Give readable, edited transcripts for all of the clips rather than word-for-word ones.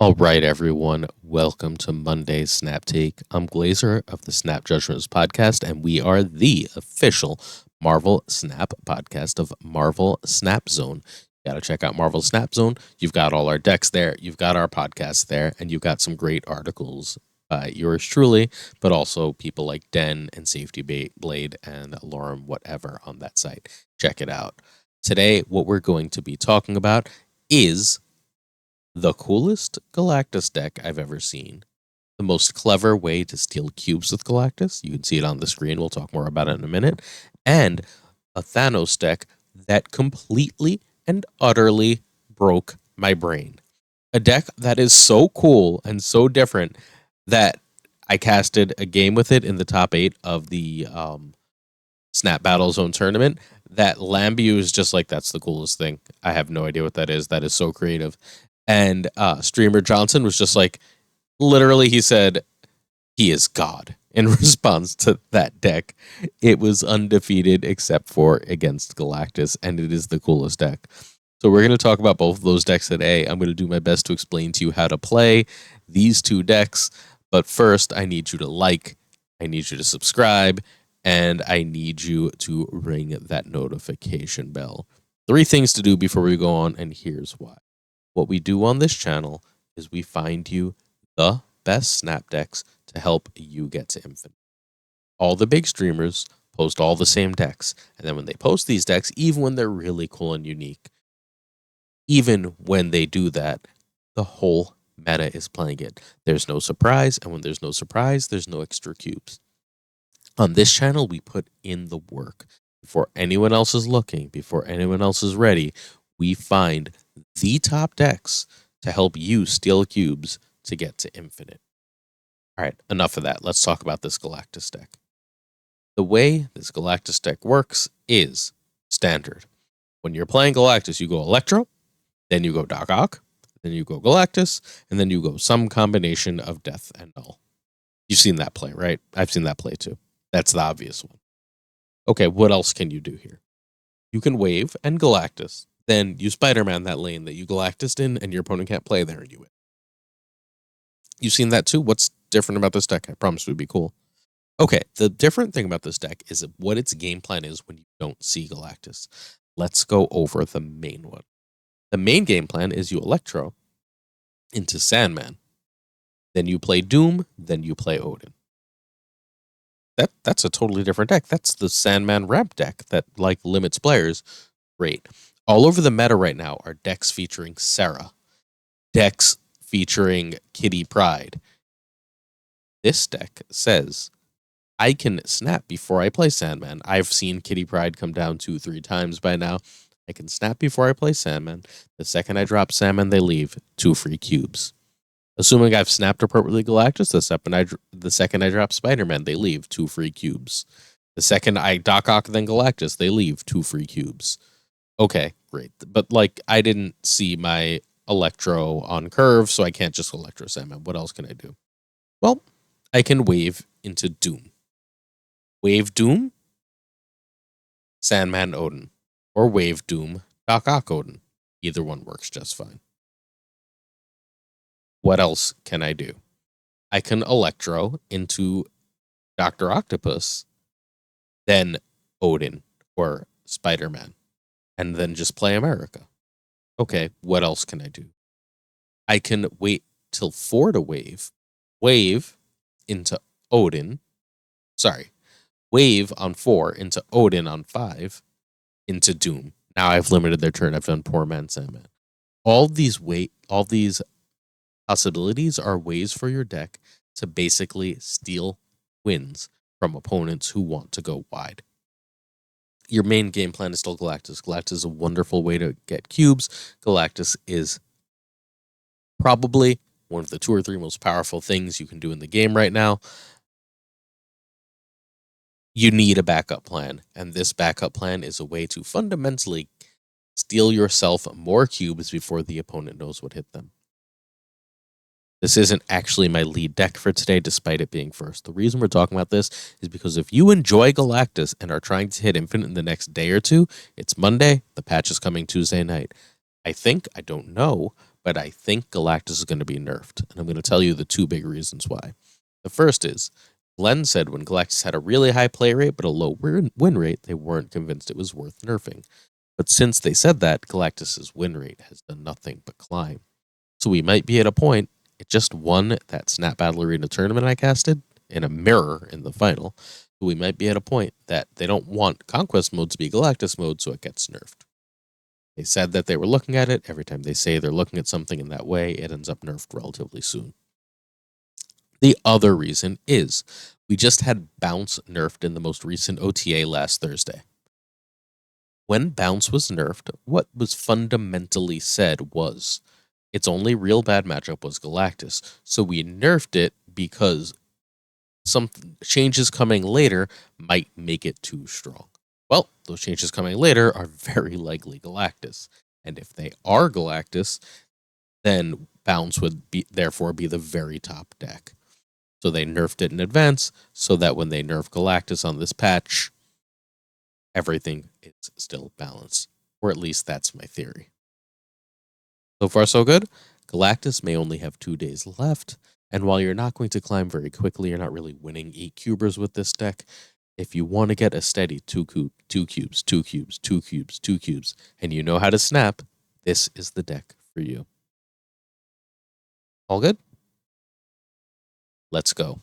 All right, everyone. Welcome to Monday's Snap Take. I'm Glazer of the Snap Judgments podcast, and we are the official Marvel Snap podcast of Marvel Snap Zone. You got to check out Marvel Snap Zone. You've got all our decks there, you've got our podcast there, and you've got some great articles by yours truly, but also people like Den and Safety Blade and Lorem, whatever, on that site. Check it out. Today, what we're going to be talking about is the coolest Galactus deck I've ever seen. The most clever way to steal cubes with Galactus. You can see it on the screen. We'll talk more about it in a minute. And a Thanos deck that completely and utterly broke my brain. A deck that is so cool and so different that I casted a game with it in the top 8 of the Snap Battle Zone tournament. That Lambu is just like, that's the coolest thing. I have no idea what that is. That is so creative. And Streamer Johnson was just like, literally, he said, he is God in response to that deck. It was undefeated except for against Galactus, and it is the coolest deck. So we're going to talk about both of those decks today. I'm going to do my best to explain to you how to play these two decks. But first, I need you to like, I need you to subscribe, and I need you to ring that notification bell. 3 things to do before we go on, and here's why. What we do on this channel is we find you the best snap decks to help you get to infinite. All the big streamers post all the same decks, and then when they post these decks, even when they're really cool and unique, even when they do that, the whole meta is playing it. There's no surprise, and when there's no surprise, there's no extra cubes. On this channel, we put in the work. Before anyone else is looking, before anyone else is ready, we find the top decks to help you steal cubes to get to infinite. All right, enough of that. Let's talk about this Galactus deck. The way this Galactus deck works is standard. When you're playing Galactus, you go Electro, then you go Doc Ock, then you go Galactus, and then you go some combination of Death and Null. You've seen that play, right? I've seen that play too. That's the obvious one. Okay, what else can you do here? You can Wave and Galactus. Then you Spider-Man that lane that you Galactused in, and your opponent can't play there, and you win. You've seen that too? What's different about this deck? I promise it would be cool. Okay, the different thing about this deck is what its game plan is when you don't see Galactus. Let's go over the main one. The main game plan is you Electro into Sandman. Then you play Doom, then you play Odin. That's a totally different deck. That's the Sandman ramp deck that like limits players. Great. All over the meta right now are decks featuring Sarah, decks featuring Kitty Pryde. This deck says, I can snap before I play Sandman. I've seen Kitty Pryde come down 2-3 times by now. I can snap before I play Sandman. The second I drop Sandman, they leave 2 free cubes. Assuming I've snapped appropriately Galactus, the second I drop Spider-Man, they leave 2 free cubes. The second I Doc Ock then Galactus, they leave 2 free cubes. Okay, great. But, like, I didn't see my Electro on curve, so I can't just Electro Sandman. What else can I do? Well, I can Wave into Doom. Wave Doom, Sandman Odin. Or Wave Doom, Doc Ock Odin. Either one works just fine. What else can I do? I can Electro into Dr. Octopus, then Odin or Spider-Man, and then just play America. Okay, what else can I do? I can wait till 4 to wave into Odin. Sorry, wave on 4 into Odin on 5 into Doom. Now I've limited their turn. I've done Poor Man Sandman. All these possibilities are ways for your deck to basically steal wins from opponents who want to go wide. Your main game plan is still Galactus. Galactus is a wonderful way to get cubes. Galactus is probably one of the 2 or 3 most powerful things you can do in the game right now. You need a backup plan, and this backup plan is a way to fundamentally steal yourself more cubes before the opponent knows what hit them. This isn't actually my lead deck for today, despite it being first. The reason we're talking about this is because if you enjoy Galactus and are trying to hit Infinite in the next day or two, it's Monday, the patch is coming Tuesday night. I don't know, but I think Galactus is going to be nerfed, and I'm going to tell you the two big reasons why. The first is Glenn said when Galactus had a really high play rate but a low win rate, they weren't convinced it was worth nerfing. But since they said that, Galactus's win rate has done nothing but climb. So we might be at a point. It just won that Snap Battle Arena tournament I casted in a mirror in the final. So we might be at a point that they don't want Conquest mode to be Galactus mode, so it gets nerfed. They said that they were looking at it. Every time they say they're looking at something in that way, it ends up nerfed relatively soon. The other reason is we just had Bounce nerfed in the most recent OTA last Thursday. When Bounce was nerfed, what was fundamentally said was its only real bad matchup was Galactus. So we nerfed it because some changes coming later might make it too strong. Well, those changes coming later are very likely Galactus. And if they are Galactus, then Bounce would therefore be the very top deck. So they nerfed it in advance so that when they nerf Galactus on this patch, everything is still balanced. Or at least that's my theory. So far, so good. Galactus may only have 2 days left. And while you're not going to climb very quickly, you're not really winning 8 cubers with this deck. If you want to get a steady 2 cubes, and you know how to snap, this is the deck for you. All good? Let's go.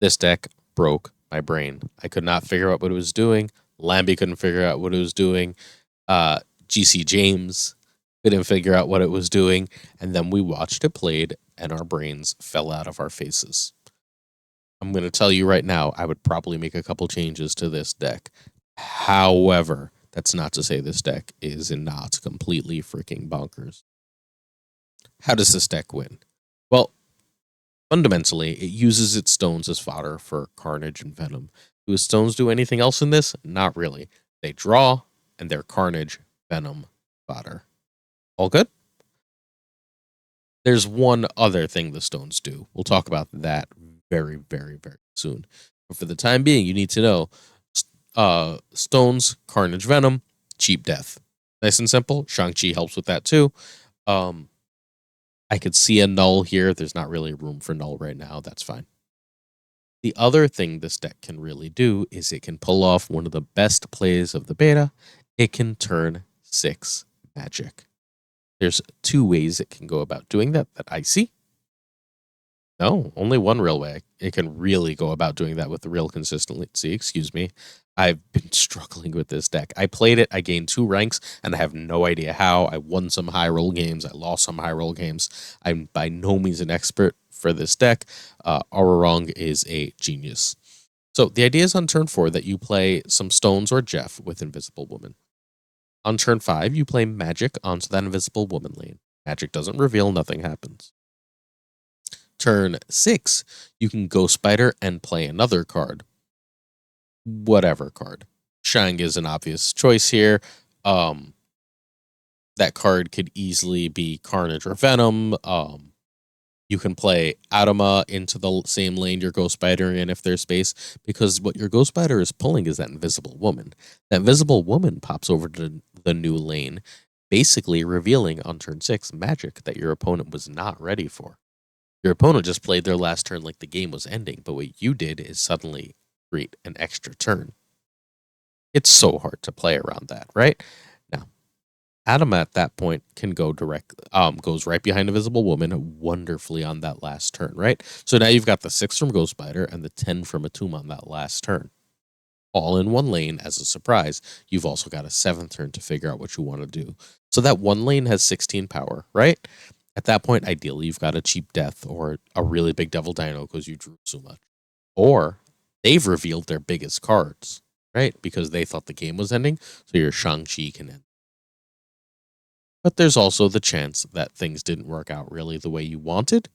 This deck broke my brain. I could not figure out what it was doing. Lambie couldn't figure out what it was doing. GC James couldn't figure out what it was doing. And then we watched it played, and our brains fell out of our faces. I'm going to tell you right now, I would probably make a couple changes to this deck. However, that's not to say this deck is not completely freaking bonkers. How does this deck win? Well, fundamentally, it uses its stones as fodder for Carnage and Venom. Do its stones do anything else in this? Not really. They draw, and they're Carnage, Venom, fodder. All good? There's one other thing the stones do. We'll talk about that very, very, very soon. But for the time being, you need to know stones, Carnage, Venom, cheap death. Nice and simple. Shang-Chi helps with that too. I could see a null here. There's not really room for null right now. That's fine. The other thing this deck can really do is it can pull off one of the best plays of the beta. It can turn 6 magic. There's 2 ways it can go about doing that I see. No, only one real way. It can really go about doing that with the real consistency. Excuse me. I've been struggling with this deck. I played it, I gained 2 ranks, and I have no idea how. I won some high roll games, I lost some high roll games. I'm by no means an expert for this deck. Aurorong is a genius. So the idea is on turn 4 that you play some stones or Jeff with Invisible Woman. On turn 5, you play Magic onto that Invisible Woman lane. Magic doesn't reveal, nothing happens. Turn 6, you can Ghost Spider and play another card. Whatever card. Shang is an obvious choice here. That card could easily be Carnage or Venom. You can play Atoma into the same lane your Ghost Spider in if there's space, because what your Ghost Spider is pulling is that Invisible Woman. That Invisible Woman pops over to the new lane, basically revealing on turn 6 magic that your opponent was not ready for. Your opponent just played their last turn like the game was ending, but what you did is suddenly create an extra turn. It's so hard to play around that, right? Now, Atoma at that point can go goes right behind Invisible Woman wonderfully on that last turn, right? So now you've got the 6 from Ghost Spider and the 10 from Atuma on that last turn. All in one lane as a surprise. You've also got a 7th turn to figure out what you want to do. So that one lane has 16 power, right? At that point, ideally, you've got a cheap death or a really big Devil Dino because you drew so much. Or they've revealed their biggest cards, right? Because they thought the game was ending, so your Shang-Chi can end. But there's also the chance that things didn't work out really the way you wanted,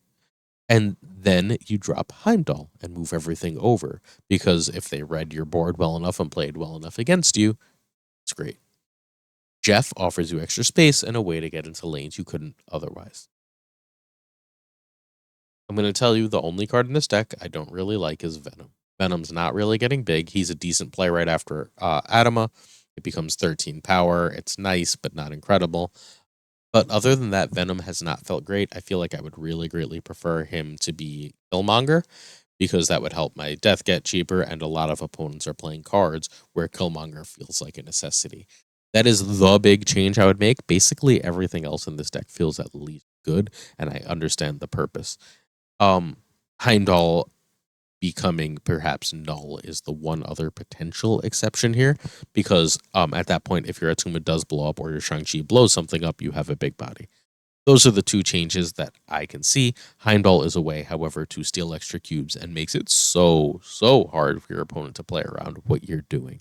and then you drop Heimdall and move everything over, because if they read your board well enough and played well enough against you, it's great. Jeff offers you extra space and a way to get into lanes you couldn't otherwise. I'm going to tell you the only card in this deck I don't really like is Venom. Venom's not really getting big. He's a decent play right after Atoma. It becomes 13 power. It's nice, but not incredible. But other than that, Venom has not felt great. I feel like I would really greatly prefer him to be Killmonger because that would help my death get cheaper, and a lot of opponents are playing cards where Killmonger feels like a necessity. That is the big change I would make. Basically, everything else in this deck feels at least good, and I understand the purpose. Heimdall becoming perhaps null is the one other potential exception here, because at that point, if your Atuma does blow up or your Shang-Chi blows something up, you have a big body. Those are the two changes that I can see. Heimdall is a way, however, to steal extra cubes and makes it so hard for your opponent to play around what you're doing.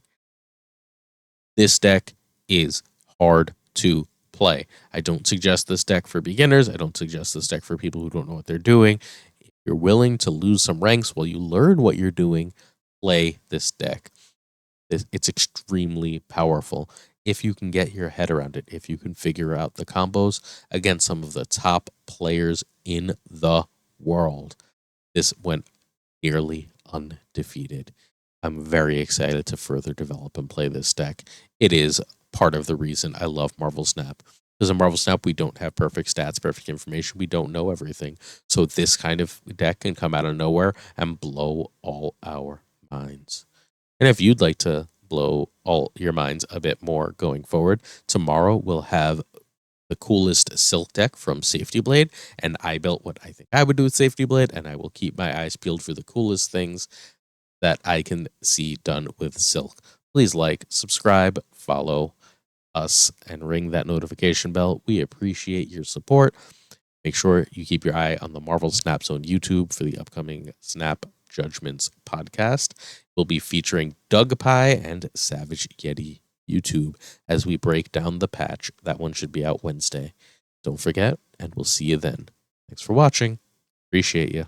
This deck is hard to play. I don't suggest this deck for beginners. I don't suggest this deck for people who don't know what they're doing. If you're willing to lose some ranks while you learn what you're doing, play this deck. It's extremely powerful if you can get your head around it, if you can figure out the combos against some of the top players in the world. This went nearly undefeated. I'm very excited to further develop and play this deck. It is part of the reason I love Marvel Snap. Because in Marvel Snap, we don't have perfect stats, perfect information. We don't know everything. So this kind of deck can come out of nowhere and blow all our minds. And if you'd like to blow all your minds a bit more going forward, tomorrow we'll have the coolest Silk deck from Safety Blade, and I built what I think I would do with Safety Blade, and I will keep my eyes peeled for the coolest things that I can see done with Silk. Please like, subscribe, follow us, and ring that notification bell. We appreciate your support. Make sure you keep your eye on the Marvel Snap Zone YouTube for the upcoming Snap Judgments podcast. We'll be featuring Doug Pie and Savage Yeti YouTube as we break down the patch. That one should be out Wednesday. Don't forget, and we'll see you then. Thanks for watching. Appreciate you.